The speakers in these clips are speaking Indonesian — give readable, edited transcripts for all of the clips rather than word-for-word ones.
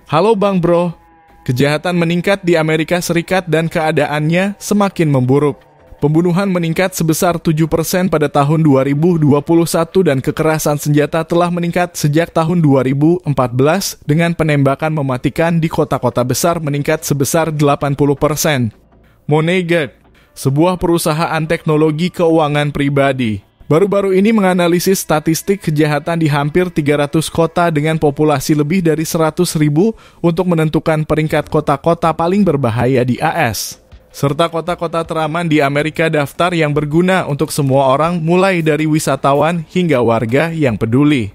Halo Bang Bro, kejahatan meningkat di Amerika Serikat dan keadaannya semakin memburuk. Pembunuhan meningkat sebesar 7% pada tahun 2021 dan kekerasan senjata telah meningkat sejak tahun 2014 dengan penembakan mematikan di kota-kota besar meningkat sebesar 80%. Moneygate, sebuah perusahaan teknologi keuangan pribadi, baru-baru ini menganalisis statistik kejahatan di hampir 300 kota dengan populasi lebih dari 100.000 untuk menentukan peringkat kota-kota paling berbahaya di AS. Serta kota-kota teraman di Amerika daftar yang berguna untuk semua orang mulai dari wisatawan hingga warga yang peduli.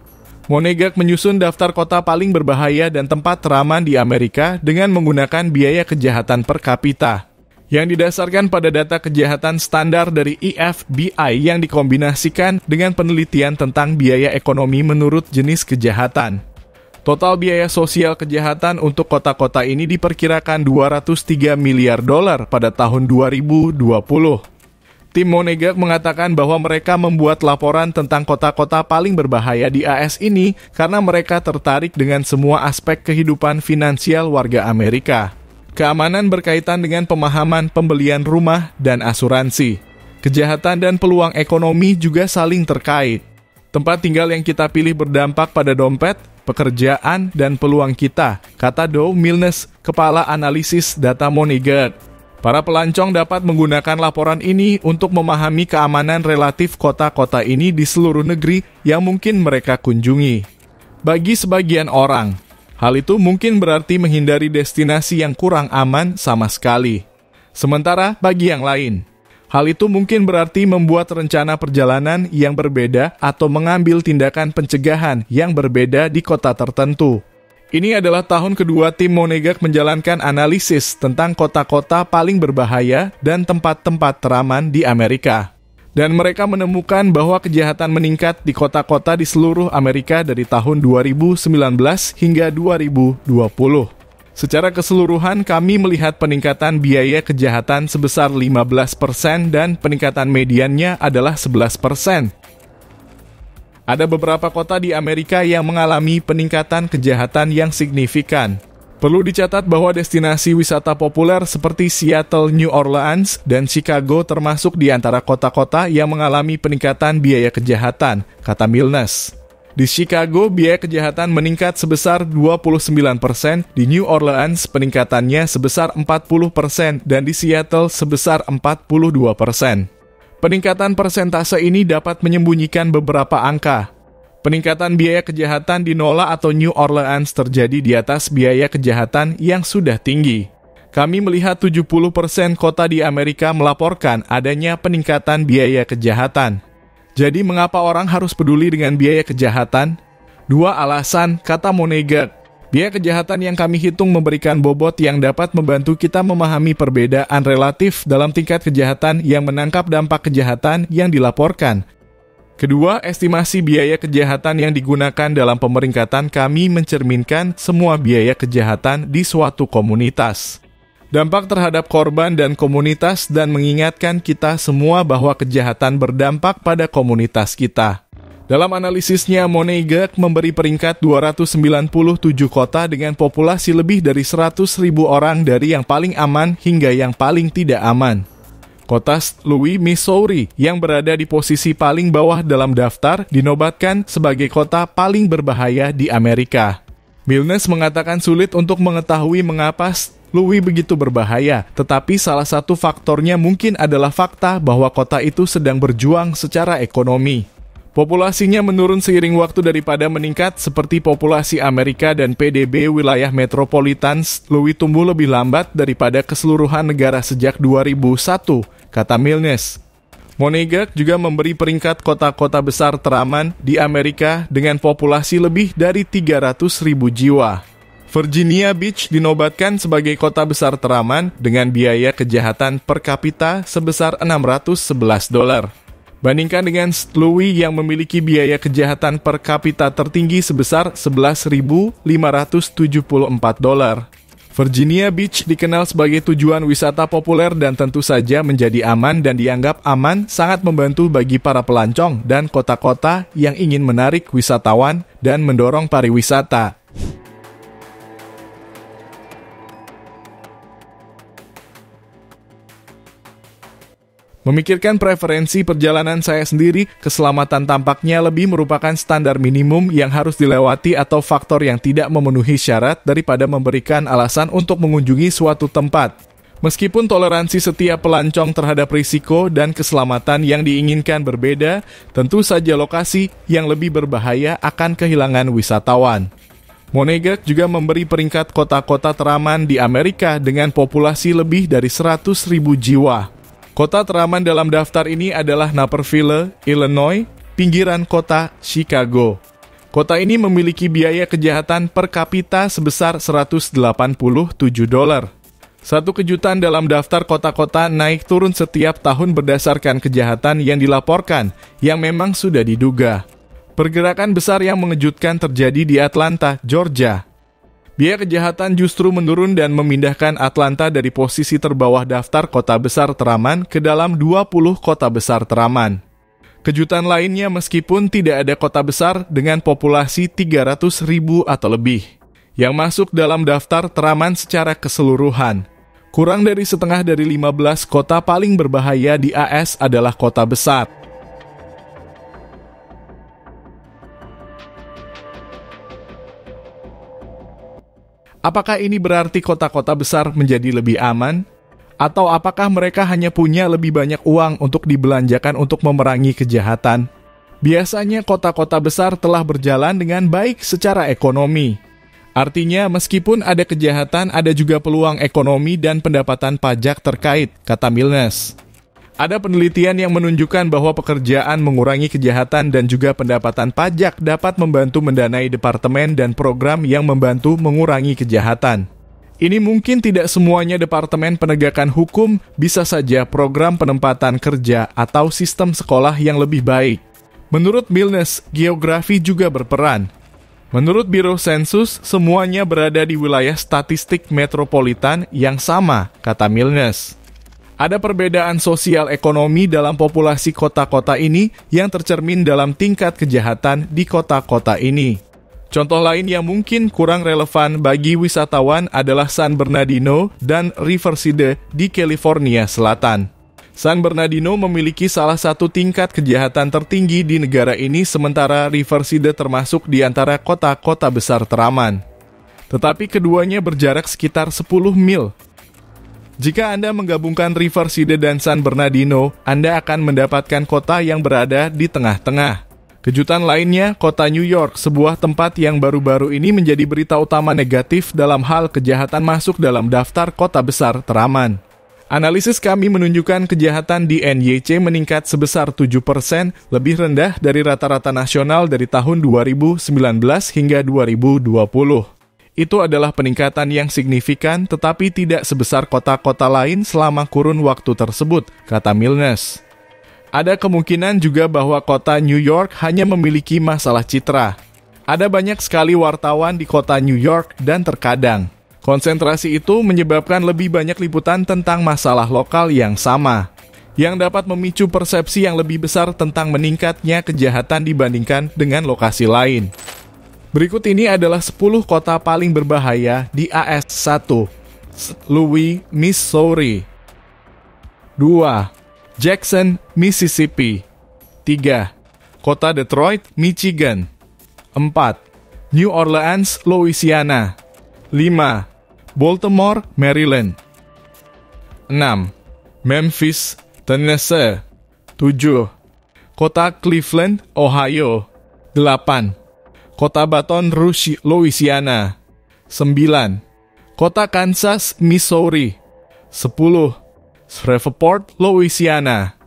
Moneygate menyusun daftar kota paling berbahaya dan tempat teraman di Amerika dengan menggunakan biaya kejahatan per kapita yang didasarkan pada data kejahatan standar dari FBI yang dikombinasikan dengan penelitian tentang biaya ekonomi menurut jenis kejahatan. Total biaya sosial kejahatan untuk kota-kota ini diperkirakan 203 miliar dolar pada tahun 2020. Tim Moneygate mengatakan bahwa mereka membuat laporan tentang kota-kota paling berbahaya di AS ini karena mereka tertarik dengan semua aspek kehidupan finansial warga Amerika. Keamanan berkaitan dengan pemahaman pembelian rumah dan asuransi. Kejahatan dan peluang ekonomi juga saling terkait. Tempat tinggal yang kita pilih berdampak pada dompet, pekerjaan, dan peluang kita, kata Dow Milnes, kepala analisis data Moneygate. Para pelancong dapat menggunakan laporan ini untuk memahami keamanan relatif kota-kota ini di seluruh negeri yang mungkin mereka kunjungi. Bagi sebagian orang, hal itu mungkin berarti menghindari destinasi yang kurang aman sama sekali. Sementara bagi yang lain, hal itu mungkin berarti membuat rencana perjalanan yang berbeda atau mengambil tindakan pencegahan yang berbeda di kota tertentu. Ini adalah tahun kedua tim Moneygate menjalankan analisis tentang kota-kota paling berbahaya dan tempat-tempat teraman di Amerika. Dan mereka menemukan bahwa kejahatan meningkat di kota-kota di seluruh Amerika dari tahun 2019 hingga 2020. Secara keseluruhan, kami melihat peningkatan biaya kejahatan sebesar 15% dan peningkatan mediannya adalah 11%. Ada beberapa kota di Amerika yang mengalami peningkatan kejahatan yang signifikan. Perlu dicatat bahwa destinasi wisata populer seperti Seattle, New Orleans, dan Chicago termasuk di antara kota-kota yang mengalami peningkatan biaya kejahatan, kata Milnes. Di Chicago, biaya kejahatan meningkat sebesar 29%, di New Orleans peningkatannya sebesar 40%, dan di Seattle sebesar 42%. Peningkatan persentase ini dapat menyembunyikan beberapa angka. Peningkatan biaya kejahatan di NOLA atau New Orleans terjadi di atas biaya kejahatan yang sudah tinggi. Kami melihat 70% kota di Amerika melaporkan adanya peningkatan biaya kejahatan. Jadi mengapa orang harus peduli dengan biaya kejahatan? 2 alasan, kata Moneygate. Biaya kejahatan yang kami hitung memberikan bobot yang dapat membantu kita memahami perbedaan relatif dalam tingkat kejahatan yang menangkap dampak kejahatan yang dilaporkan. Kedua, estimasi biaya kejahatan yang digunakan dalam pemeringkatan kami mencerminkan semua biaya kejahatan di suatu komunitas. Dampak terhadap korban dan komunitas dan mengingatkan kita semua bahwa kejahatan berdampak pada komunitas kita. Dalam analisisnya, Moneygate memberi peringkat 297 kota dengan populasi lebih dari 100.000 orang dari yang paling aman hingga yang paling tidak aman. Kota St. Louis, Missouri, yang berada di posisi paling bawah dalam daftar, dinobatkan sebagai kota paling berbahaya di Amerika. Milnes mengatakan sulit untuk mengetahui mengapa Louis begitu berbahaya, tetapi salah satu faktornya mungkin adalah fakta bahwa kota itu sedang berjuang secara ekonomi. Populasinya menurun seiring waktu daripada meningkat seperti populasi Amerika dan PDB wilayah metropolitan Louis tumbuh lebih lambat daripada keseluruhan negara sejak 2001, kata Milnes. Moneygate juga memberi peringkat kota-kota besar teraman di Amerika dengan populasi lebih dari 300.000 jiwa. Virginia Beach dinobatkan sebagai kota besar teraman dengan biaya kejahatan per kapita sebesar $611. Bandingkan dengan St. Louis yang memiliki biaya kejahatan per kapita tertinggi sebesar $11.574. Virginia Beach dikenal sebagai tujuan wisata populer dan tentu saja menjadi aman dan dianggap aman sangat membantu bagi para pelancong dan kota-kota yang ingin menarik wisatawan dan mendorong pariwisata. Memikirkan preferensi perjalanan saya sendiri, keselamatan tampaknya lebih merupakan standar minimum yang harus dilewati atau faktor yang tidak memenuhi syarat daripada memberikan alasan untuk mengunjungi suatu tempat. Meskipun toleransi setiap pelancong terhadap risiko dan keselamatan yang diinginkan berbeda, tentu saja lokasi yang lebih berbahaya akan kehilangan wisatawan. Monegak juga memberi peringkat kota-kota teraman di Amerika dengan populasi lebih dari 100.000 jiwa. Kota teraman dalam daftar ini adalah Naperville, Illinois, pinggiran kota Chicago. Kota ini memiliki biaya kejahatan per kapita sebesar $187. Satu kejutan dalam daftar kota-kota naik turun setiap tahun berdasarkan kejahatan yang dilaporkan, yang memang sudah diduga. Pergerakan besar yang mengejutkan terjadi di Atlanta, Georgia. Biaya kejahatan justru menurun dan memindahkan Atlanta dari posisi terbawah daftar kota besar teraman ke dalam 20 kota besar teraman. Kejutan lainnya meskipun tidak ada kota besar dengan populasi 300.000 atau lebih yang masuk dalam daftar teraman secara keseluruhan. Kurang dari setengah dari 15 kota paling berbahaya di AS adalah kota besar. Apakah ini berarti kota-kota besar menjadi lebih aman? Atau apakah mereka hanya punya lebih banyak uang untuk dibelanjakan untuk memerangi kejahatan? Biasanya kota-kota besar telah berjalan dengan baik secara ekonomi. Artinya, meskipun ada kejahatan, ada juga peluang ekonomi dan pendapatan pajak terkait, kata Milnes. Ada penelitian yang menunjukkan bahwa pekerjaan mengurangi kejahatan dan juga pendapatan pajak dapat membantu mendanai departemen dan program yang membantu mengurangi kejahatan. Ini mungkin tidak semuanya departemen penegakan hukum, bisa saja program penempatan kerja atau sistem sekolah yang lebih baik. Menurut Milnes, geografi juga berperan. Menurut Biro Sensus, semuanya berada di wilayah statistik metropolitan yang sama, kata Milnes. Ada perbedaan sosial ekonomi dalam populasi kota-kota ini yang tercermin dalam tingkat kejahatan di kota-kota ini. Contoh lain yang mungkin kurang relevan bagi wisatawan adalah San Bernardino dan Riverside di California Selatan. San Bernardino memiliki salah satu tingkat kejahatan tertinggi di negara ini, sementara Riverside termasuk di antara kota-kota besar teraman. Tetapi keduanya berjarak sekitar 10 mil. Jika Anda menggabungkan Riverside dan San Bernardino, Anda akan mendapatkan kota yang berada di tengah-tengah. Kejutan lainnya, kota New York, sebuah tempat yang baru-baru ini menjadi berita utama negatif dalam hal kejahatan masuk dalam daftar kota besar teraman. Analisis kami menunjukkan kejahatan di NYC meningkat sebesar 7%, lebih rendah dari rata-rata nasional dari tahun 2019 hingga 2020. Itu adalah peningkatan yang signifikan, tetapi tidak sebesar kota-kota lain selama kurun waktu tersebut, kata Milnes. Ada kemungkinan juga bahwa kota New York hanya memiliki masalah citra. Ada banyak sekali wartawan di kota New York dan terkadang konsentrasi itu menyebabkan lebih banyak liputan tentang masalah lokal yang sama, yang dapat memicu persepsi yang lebih besar tentang meningkatnya kejahatan dibandingkan dengan lokasi lain. Berikut ini adalah 10 kota paling berbahaya di AS. 1. Louis, Missouri. 2. Jackson, Mississippi. 3. Kota Detroit, Michigan. 4. New Orleans, Louisiana. 5. Baltimore, Maryland. 6. Memphis, Tennessee. 7. Kota Cleveland, Ohio. 8. Kota Baton Rouge, Louisiana. 9. Kota Kansas, Missouri. 10. Shreveport, Louisiana.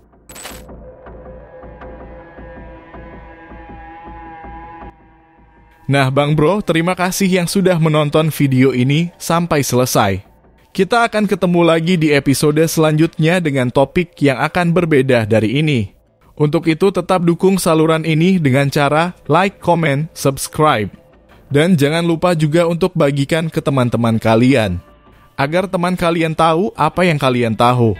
Nah, Bang Bro, terima kasih yang sudah menonton video ini sampai selesai. Kita akan ketemu lagi di episode selanjutnya dengan topik yang akan berbeda dari ini. Untuk itu, tetap dukung saluran ini dengan cara like, comment, subscribe. Dan jangan lupa juga untuk bagikan ke teman-teman kalian, agar teman kalian tahu apa yang kalian tahu.